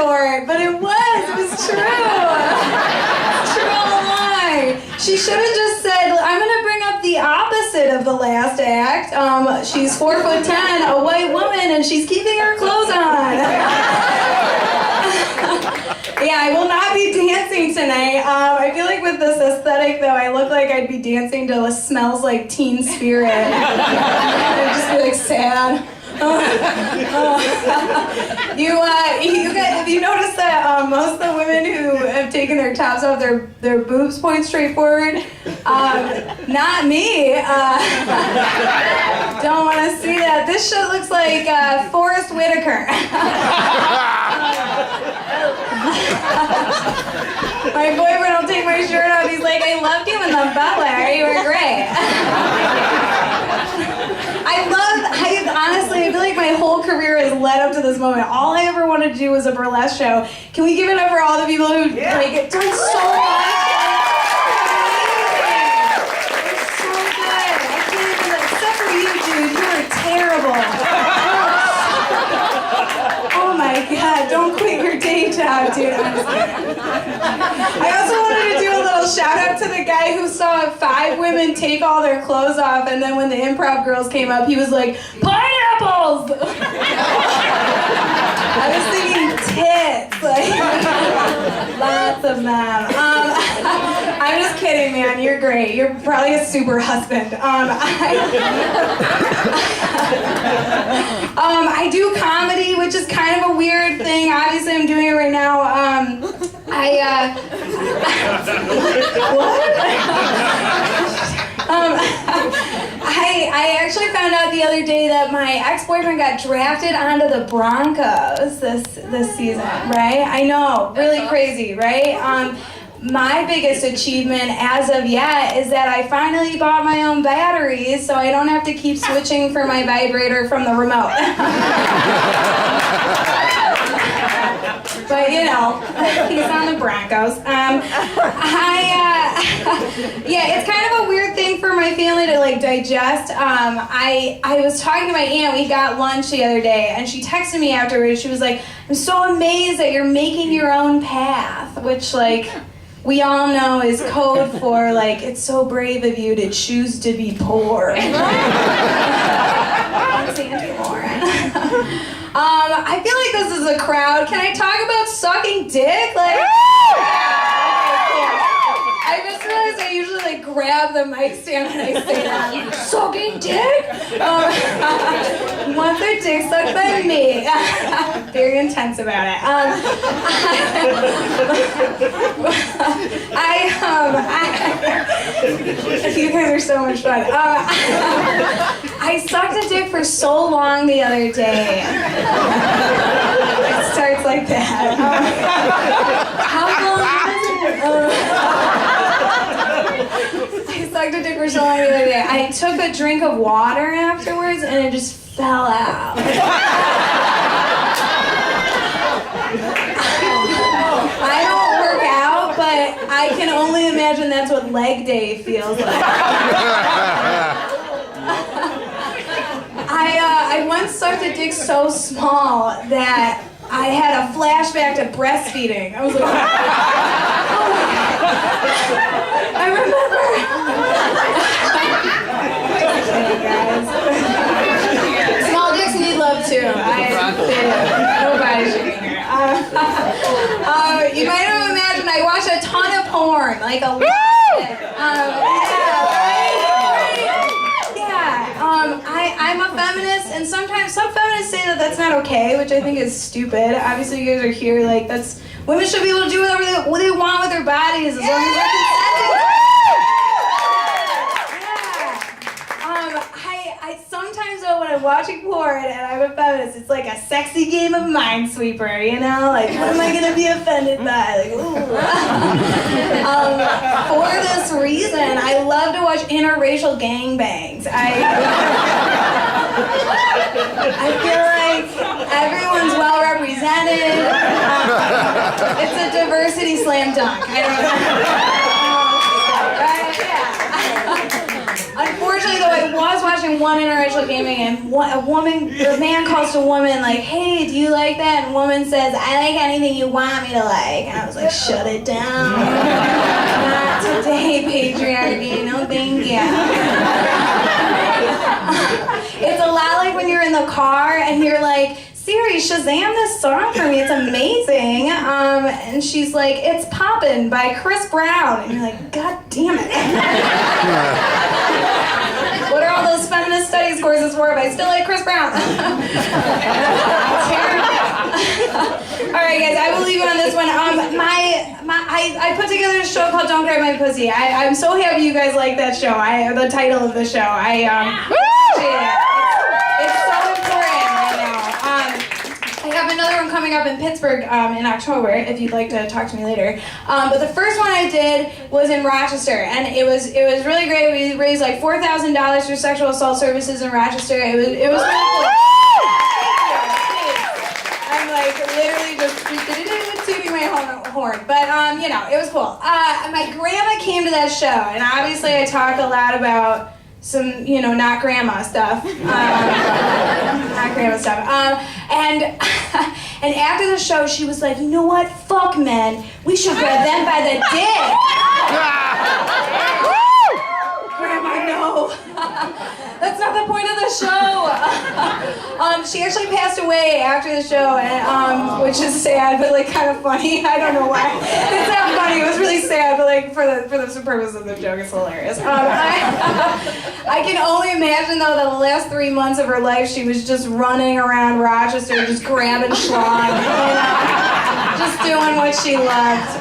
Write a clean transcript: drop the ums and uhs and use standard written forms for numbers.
short, but it was true. True all along. She should have just said, I'm gonna bring up the opposite of the last act. She's 4'10", a white woman, and she's keeping her clothes on. Yeah, I will not be dancing tonight. I feel like with this aesthetic, though, I look like I'd be dancing to Smells Like Teen Spirit. I'd just be like sad. Have you noticed that most of the women who have taken their tops off, their boobs point straight forward? Not me. Don't want to see that. This shit looks like Forrest Whitaker. My boyfriend will take my shirt off. He's like, I loved you in the Butler. You were great. Honestly, I feel like my whole career has led up to this moment. All I ever wanted to do was a burlesque show. Can we give it up for all the people who done so much? It's so good. I can't even, except for you, dude. You are terrible. Oh my God, don't quit your day job, dude. I also wanted to do a little shout out to the guy who saw 5 women take all their clothes off, and then when the improv girls came up, he was like, pineapples! I was thinking tits, like, lots of them. I'm just kidding, man, you're great. You're probably a super husband. I do comedy, which is kind of a weird thing. Obviously, I'm doing it right now. I actually found out the other day that my ex-boyfriend got drafted onto the Broncos this season, right? I know, really crazy, right? My biggest achievement as of yet is that I finally bought my own batteries so I don't have to keep switching for my vibrator from the remote. But you know, he's on the Broncos. Yeah, it's kind of a weird thing for my family to like digest. I was talking to my aunt. We got lunch the other day, and she texted me afterwards. She was like, "I'm so amazed that you're making your own path," which like we all know is code for like it's so brave of you to choose to be poor. I feel like this is a crowd. Can I talk about sucking dick? Like, I just realized I usually like grab the mic stand when I say that. Sucking dick? Want their dick sucked by me. Very intense about it. You guys are so much fun. I sucked a dick for so long the other day. It starts like that. How long is it? I sucked a dick for so long the other day. I took a drink of water afterwards and it just fell out. I don't work out, but I can only imagine that's what leg day feels like. I once sucked a dick so small that I had a flashback to breastfeeding. I was like, oh my God. I remember. Guys. Small dicks need love too. Nobody should be here. You might have imagined I watched a ton of porn, like a lot of it. I'm a feminist, and sometimes some feminists say that that's not okay, which I think is stupid. Obviously, you guys are here, like, that's, women should be able to do whatever they want with their bodies as long as they're consenting. I sometimes, though, when I'm watching porn and I'm a feminist, it's like a sexy game of Minesweeper, you know? Like, what am I going to be offended by? Like, ooh. For this reason, I love to watch interracial gangbangs. I feel like everyone's well represented. It's a diversity slam dunk. I don't know. Right? Yeah. Unfortunately, though, I was watching and one interracial gaming, and a man calls to a woman like, "Hey, do you like that?" And woman says, "I like anything you want me to like." And I was like, "Shut it down. Not today, patriarchy. No, thank you." It's a lot like when you're in the car and you're like, "Siri, Shazam this song for me, it's amazing." And she's like, "It's Poppin' by Chris Brown." And you're like, "God damn it." What are all those feminist studies courses for if I still like Chris Brown? Alright guys, I will leave you on this one. I put together a show called Don't Grab My Pussy. I'm so happy you guys like that show. The title of the show. I appreciate it. It's so important right now. I have another one coming up in Pittsburgh in October, if you'd like to talk to me later. But the first one I did was in Rochester, and it was really great. We raised like $4,000 for sexual assault services in Rochester. It was really cool. I'm like literally just tooting my horn, but it was cool. My grandma came to that show, and obviously I talk a lot about some, not grandma stuff. Not grandma stuff. And after the show, she was like, "You know what? Fuck men. We should grab them by the dick." Grandma, no. That's not the point of the show. She actually passed away after the show, and which is sad, but like kind of funny. I don't know why. It's not funny. It was really sad, but like for the purpose of the joke, it's hilarious. I can only imagine though that the last 3 months of her life, she was just running around Rochester, just grabbing schlong, just doing what she loved.